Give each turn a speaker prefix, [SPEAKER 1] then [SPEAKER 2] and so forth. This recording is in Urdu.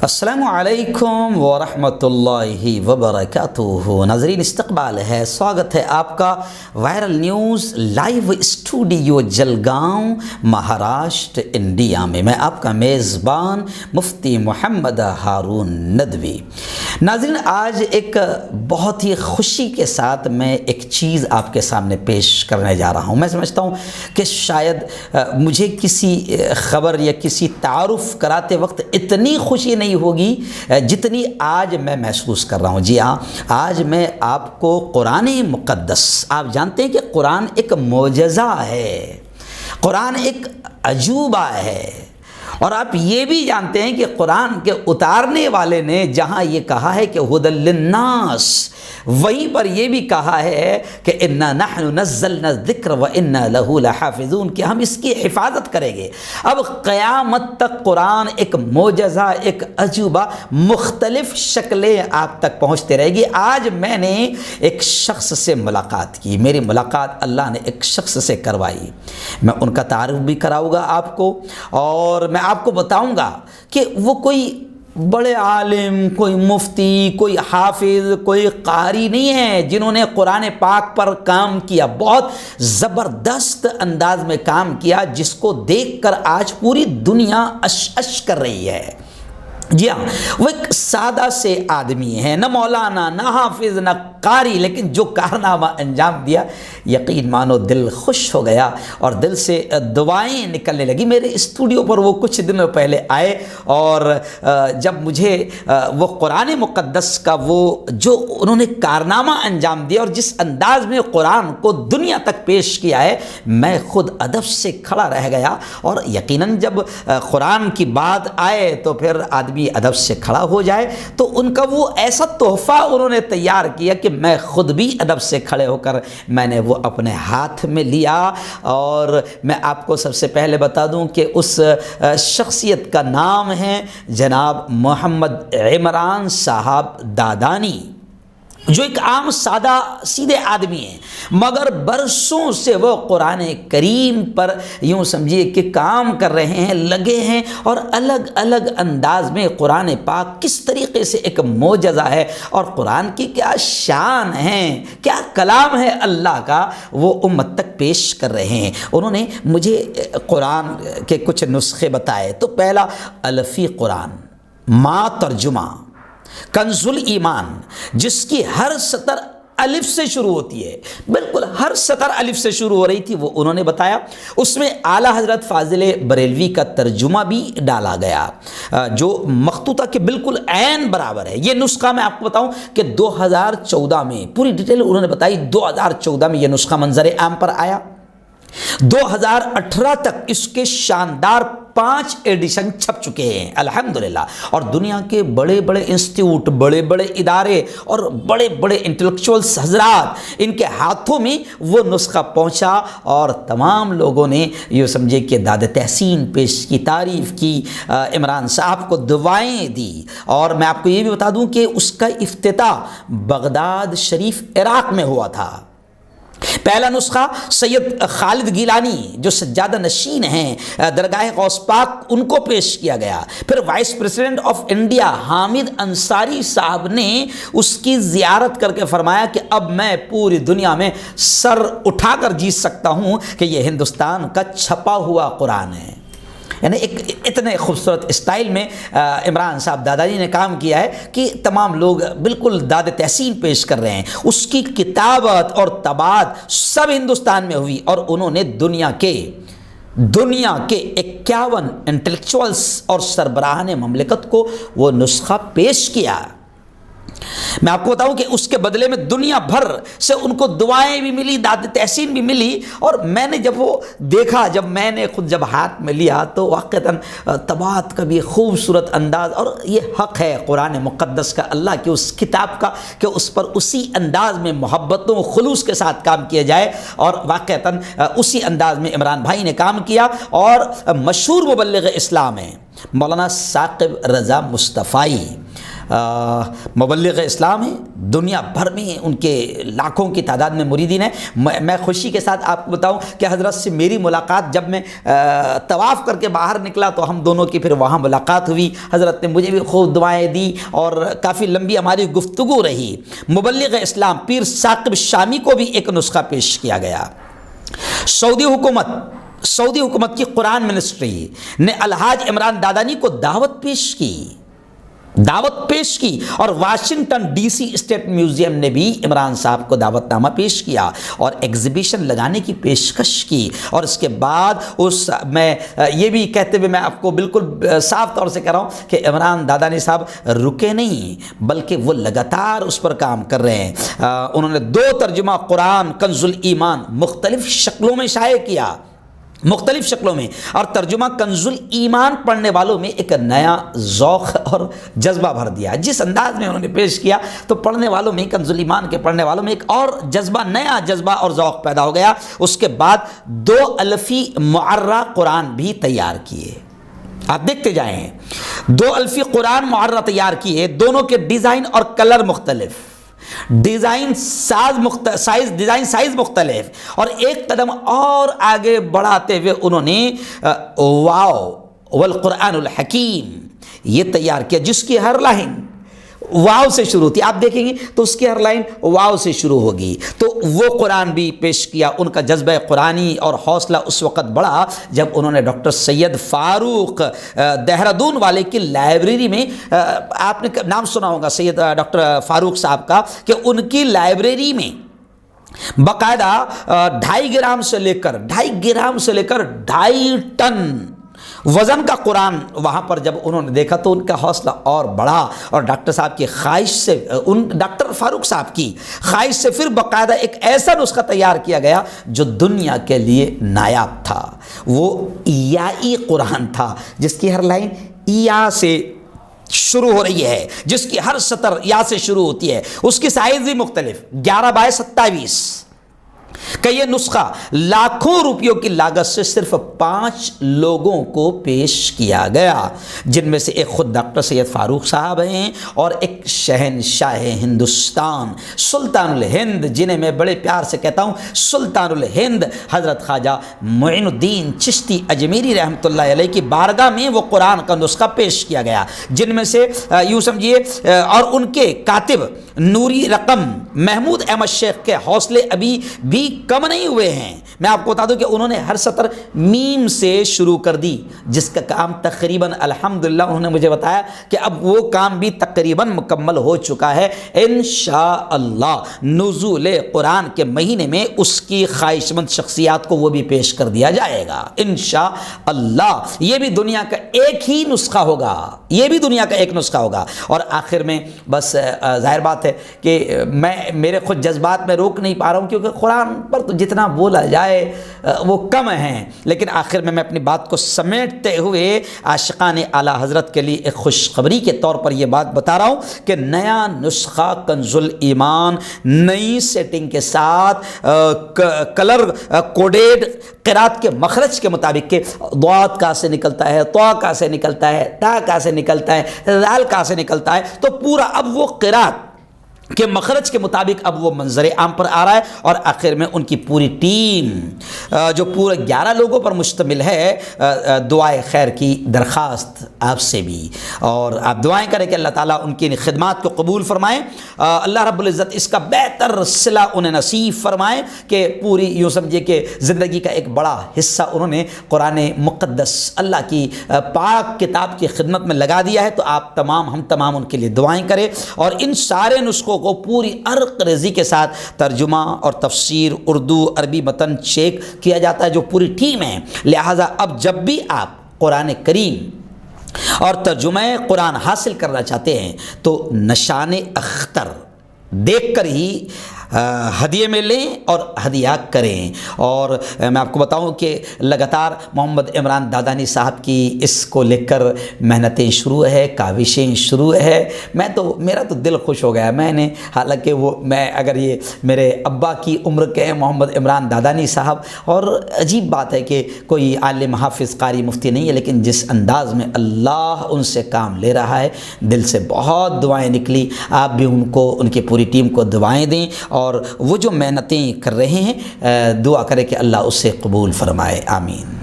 [SPEAKER 1] السلام علیکم ورحمۃ اللہ وبرکاتہ۔ ناظرین استقبال ہے، سواگت ہے آپ کا viral news live studio Jalgaon Maharashtra India میں۔ میں آپ کا میزبان مفتی محمد ہارون ندوی۔ ناظرین آج ایک بہت ہی خوشی کے ساتھ میں ایک چیز آپ کے سامنے پیش کرنے جا رہا ہوں۔ میں سمجھتا ہوں کہ شاید مجھے کسی خبر یا کسی تعارف کراتے وقت اتنی خوشی نہیں ہوگی جتنی آج میں محسوس کر رہا ہوں۔ جی ہاں، آج میں آپ کو قرآن مقدس، آپ جانتے ہیں کہ قرآن ایک معجزہ ہے، قرآن ایک عجوبہ ہے، اور آپ یہ بھی جانتے ہیں کہ قرآن کے اتارنے والے نے جہاں یہ کہا ہے کہ ھدی للناس، وہیں پر یہ بھی کہا ہے کہ انا نحن نزلنا الذکر وانا لہ لحافظون، کہ ہم اس کی حفاظت کریں گے۔ اب قیامت تک قرآن ایک معجزہ، ایک عجوبہ، مختلف شکلیں آپ تک پہنچتے رہے گی۔ آج میں نے ایک شخص سے ملاقات کی، میری ملاقات اللہ نے ایک شخص سے کروائی۔ میں ان کا تعارف بھی کراؤں گا آپ کو، اور میں آپ کو بتاؤں گا کہ وہ کوئی بڑے عالم، کوئی مفتی، کوئی حافظ، کوئی قاری نہیں ہے جنہوں نے قرآن پاک پر کام کیا، بہت زبردست انداز میں کام کیا، جس کو دیکھ کر آج پوری دنیا اش کر رہی ہے۔ جی ہاں، وہ ایک سادہ سے آدمی ہے، نہ مولانا، نہ حافظ، نہ قاری، لیکن جو کارنامہ انجام دیا، یقین مانو دل خوش ہو گیا اور دل سے دعائیں نکلنے لگی۔ میرے اسٹوڈیو پر وہ کچھ دنوں پہلے آئے، اور جب مجھے وہ قرآن مقدس کا وہ جو انہوں نے کارنامہ انجام دیا اور جس انداز میں قرآن کو دنیا تک پیش کیا ہے، میں خود ادب سے کھڑا رہ گیا۔ اور یقیناً جب قرآن کی بات آئے تو پھر آدمی ادب سے کھڑا ہو جائے، تو ان کا وہ ایسا تحفہ انہوں نے تیار کیا کہ میں خود بھی ادب سے کھڑے ہو کر میں نے وہ اپنے ہاتھ میں لیا۔ اور میں آپ کو سب سے پہلے بتا دوں کہ اس شخصیت کا نام ہے جناب محمد عمران صاحب دادانی، جو ایک عام سادہ سیدھے آدمی ہیں، مگر برسوں سے وہ قرآن کریم پر یوں سمجھیے کہ کام کر رہے ہیں، لگے ہیں، اور الگ الگ انداز میں قرآن پاک کس طریقے سے ایک معجزہ ہے اور قرآن کی کیا شان ہے، کیا کلام ہے اللہ کا، وہ امت تک پیش کر رہے ہیں۔ انہوں نے مجھے قرآن کے کچھ نسخے بتائے۔ تو پہلا الفی قرآن، ما ترجمہ، کنز الایمان، جس کی ہر سطر الف سے شروع ہوتی ہے، بالکل ہر سطر الف سے شروع ہو رہی تھی، وہ انہوں نے بتایا۔ اس میں اعلیٰ حضرت فاضل بریلوی کا ترجمہ بھی ڈالا گیا، جو مخطوطہ کے بالکل عین برابر ہے۔ یہ نسخہ میں آپ کو بتاؤں کہ 2014 میں پوری ڈیٹیل انہوں نے بتائی، 2014 میں یہ نسخہ منظر عام پر آیا۔ 2018 تک اس کے شاندار 5 ایڈیشن چھپ چکے ہیں الحمدللہ، اور دنیا کے بڑے بڑے انسٹیٹیوٹ، بڑے بڑے ادارے اور بڑے بڑے انٹلیکچوئلس حضرات، ان کے ہاتھوں میں وہ نسخہ پہنچا، اور تمام لوگوں نے یہ سمجھے کہ داد تحسین پیش کی، تعریف کی، عمران صاحب کو دعائیں دی۔ اور میں آپ کو یہ بھی بتا دوں کہ اس کا افتتاح بغداد شریف عراق میں ہوا تھا۔ پہلا نسخہ سید خالد گیلانی جو سجادہ نشین ہیں درگاہ غوث پاک، ان کو پیش کیا گیا۔ پھر vice president of India Hamid Ansari صاحب نے اس کی زیارت کر کے فرمایا کہ اب میں پوری دنیا میں سر اٹھا کر جیت سکتا ہوں کہ یہ ہندوستان کا چھپا ہوا قرآن ہے۔ یعنی ایک اتنے خوبصورت اسٹائل میں عمران صاحب دادانی نے کام کیا ہے کہ تمام لوگ بالکل داد تحسین پیش کر رہے ہیں۔ اس کی کتابت اور طباعت سب ہندوستان میں ہوئی، اور انہوں نے دنیا کے 51 انٹلیکچوئلس اور سربراہان مملکت کو وہ نسخہ پیش کیا۔ میں آپ کو بتاؤں کہ اس کے بدلے میں دنیا بھر سے ان کو دعائیں بھی ملی، داد تحسین بھی ملی، اور میں نے جب وہ دیکھا، جب میں نے خود جب ہاتھ میں لیا، تو واقعتاً طباعت کا بھی خوبصورت انداز، اور یہ حق ہے قرآن مقدس کا، اللہ کی اس کتاب کا، کہ اس پر اسی انداز میں محبت و خلوص کے ساتھ کام کیا جائے، اور واقعتاً اسی انداز میں عمران بھائی نے کام کیا۔ اور مشہور مبلغ اسلام ہیں مولانا ثاقب رضا مصطفی، مبلغ اسلام ہیں، دنیا بھر میں ان کے لاکھوں کی تعداد میں مریدین ہیں۔ میں خوشی کے ساتھ آپ کو بتاؤں کہ حضرت سے میری ملاقات جب میں طواف کر کے باہر نکلا تو ہم دونوں کی پھر وہاں ملاقات ہوئی، حضرت نے مجھے بھی خوب دعائیں دی اور کافی لمبی ہماری گفتگو رہی۔ مبلغ اسلام پیر ثاقب شامی کو بھی ایک نسخہ پیش کیا گیا۔ سعودی حکومت کی قرآن منسٹری نے الحاج عمران دادانی کو دعوت پیش کی اور Washington D C state museum نے بھی عمران صاحب کو دعوت نامہ پیش کیا اور ایگزیبیشن لگانے کی پیشکش کی۔ اور اس کے بعد میں یہ بھی کہتے ہوئے میں آپ کو بالکل صاف طور سے کہہ رہا ہوں کہ عمران دادانی صاحب رکے نہیں بلکہ وہ لگاتار اس پر کام کر رہے ہیں۔ انہوں نے 2 ترجمہ قرآن کنز الایمان مختلف شکلوں میں شائع کیا، اور ترجمہ کنز الایمان پڑھنے والوں میں ایک نیا ذوق اور جذبہ بھر دیا۔ جس انداز میں انہوں نے پیش کیا تو پڑھنے والوں میں، کنز الایمان کے پڑھنے والوں میں ایک اور نیا جذبہ اور ذوق پیدا ہو گیا۔ اس کے بعد 2 الفی معرہ قرآن بھی تیار کیے، آپ دیکھتے جائیں، 2 الفی قرآن معرہ تیار کیے، دونوں کے ڈیزائن اور کلر مختلف، ڈیزائن سائز مختلف، اور ایک قدم اور آگے بڑھاتے ہوئے انہوں نے واو والقرآن الحکیم یہ تیار کیا، جس کی ہر لائن واو سے شروع تھی۔ آپ دیکھیں گے تو اس کی ہر لائن واو سے شروع ہوگی، تو وہ قرآن بھی پیش کیا۔ ان کا جذبہ قرآنی اور حوصلہ اس وقت بڑھا جب انہوں نے ڈاکٹر سید فاروق دہرادون والے کی لائبریری میں، آپ نے نام سنا ہوگا سید ڈاکٹر فاروق صاحب کا، کہ ان کی لائبریری میں باقاعدہ 2.5 گرام سے لے کر 2.5 ٹن وزن کا قرآن وہاں پر جب انہوں نے دیکھا تو ان کا حوصلہ اور بڑھا، اور ڈاکٹر صاحب کی خواہش سے، ڈاکٹر فاروق صاحب کی خواہش سے پھر باقاعدہ ایک ایسا نسخہ تیار کیا گیا جو دنیا کے لیے نایاب تھا۔ وہ ایائی قرآن تھا، جس کی ہر لائن یا سے شروع ہو رہی ہے، جس کی ہر سطر یا سے شروع ہوتی ہے۔ اس کی سائز بھی مختلف، 11x27 کہ یہ نسخہ لاکھوں روپیوں کی لاگت سے صرف 5 لوگوں کو پیش کیا گیا، جن میں سے ایک خود ڈاکٹر سید فاروق صاحب ہیں اور ایک شہنشاہ ہندوستان، سلطان الہند، جنہیں میں بڑے پیار سے کہتا ہوں سلطان الہند، حضرت خواجہ معین الدین چشتی اجمیری رحمۃ اللہ علیہ کی بارگاہ میں وہ قرآن کا نسخہ پیش کیا گیا، جن میں سے یوں سمجھیے، اور ان کے کاتب نوری رقم محمود احمد شیخ کے حوصلے ابھی بھی کم نہیں ہوئے ہیں۔ میں آپ کو بتا دوں کہ انہوں نے ہر سطر میم سے شروع کر دی، جس کا کام تقریباً الحمدللہ انہوں نے مجھے بتایا کہ اب وہ کام بھی تقریباً مکمل ہو چکا ہے۔ انشاءاللہ نزول قرآن کے مہینے میں اس کی خواہش مند شخصیات کو وہ بھی پیش کر دیا جائے گا انشاءاللہ۔ یہ بھی دنیا کا ایک ہی نسخہ ہوگا، اور آخر میں بس ظاہر بات ہے کہ میرے خود جذبات میں روک نہیں پا رہا ہوں، کیونکہ قرآن پر تو جتنا بولا جائے وہ کم ہیں، لیکن آخر میں اپنی بات کو سمیٹتے ہوئے عاشقان اعلیٰ حضرت کے لیے ایک خوشخبری کے طور پر یہ بات بتا رہا ہوں کہ نیا نسخہ کنز الایمان نئی سیٹنگ کے ساتھ کلر کوڈیڈ قرات کے مخرج کے مطابق کہ ضاد کہاں سے نکلتا ہے، طا کہاں سے نکلتا ہے، تا کہاں سے نکلتا ہے، ذال کہاں سے نکلتا ہے، تو پورا اب وہ قرات کے مخرج کے مطابق اب وہ منظر عام پر آ رہا ہے۔ اور آخر میں ان کی پوری ٹیم جو پورے 11 لوگوں پر مشتمل ہے، دعائے خیر کی درخواست آپ سے بھی، اور آپ دعائیں کریں کہ اللہ تعالیٰ ان کی خدمات کو قبول فرمائیں، اللہ رب العزت اس کا بہتر صلہ انہیں نصیب فرمائیں کہ پوری یوں سمجھے کہ زندگی کا ایک بڑا حصہ انہوں نے قرآن مقدس اللہ کی پاک کتاب کی خدمت میں لگا دیا ہے۔ تو آپ تمام، ہم تمام ان کے لیے دعائیں کریں، اور ان سارے نسخوں کو پوری عرق ریزی کے ساتھ ترجمہ اور تفسیر اردو عربی متن چیک کیا جاتا ہے، جو پوری ٹیم ہے۔ لہٰذا اب جب بھی آپ قرآن کریم اور ترجمہ قرآن حاصل کرنا چاہتے ہیں تو نشان اختر دیکھ کر ہی ہدیے میں لیں اور ہدیہ کریں۔ اور میں آپ کو بتاؤں کہ لگاتار محمد عمران دادانی صاحب کی اس کو لے کر محنتیں شروع ہے، کاوشیں شروع ہے۔ میرا تو دل خوش ہو گیا۔ میں نے حالانکہ اگر یہ میرے ابا کی عمر کے ہیں محمد عمران دادانی صاحب، اور عجیب بات ہے کہ کوئی عالم حافظ قاری مفتی نہیں ہے، لیکن جس انداز میں اللہ ان سے کام لے رہا ہے، دل سے بہت دعائیں نکلی۔ آپ بھی ان کی پوری ٹیم کو دعائیں دیں، اور وہ جو محنتیں کر رہے ہیں دعا کرے کہ اللہ اس سے قبول فرمائے، آمین۔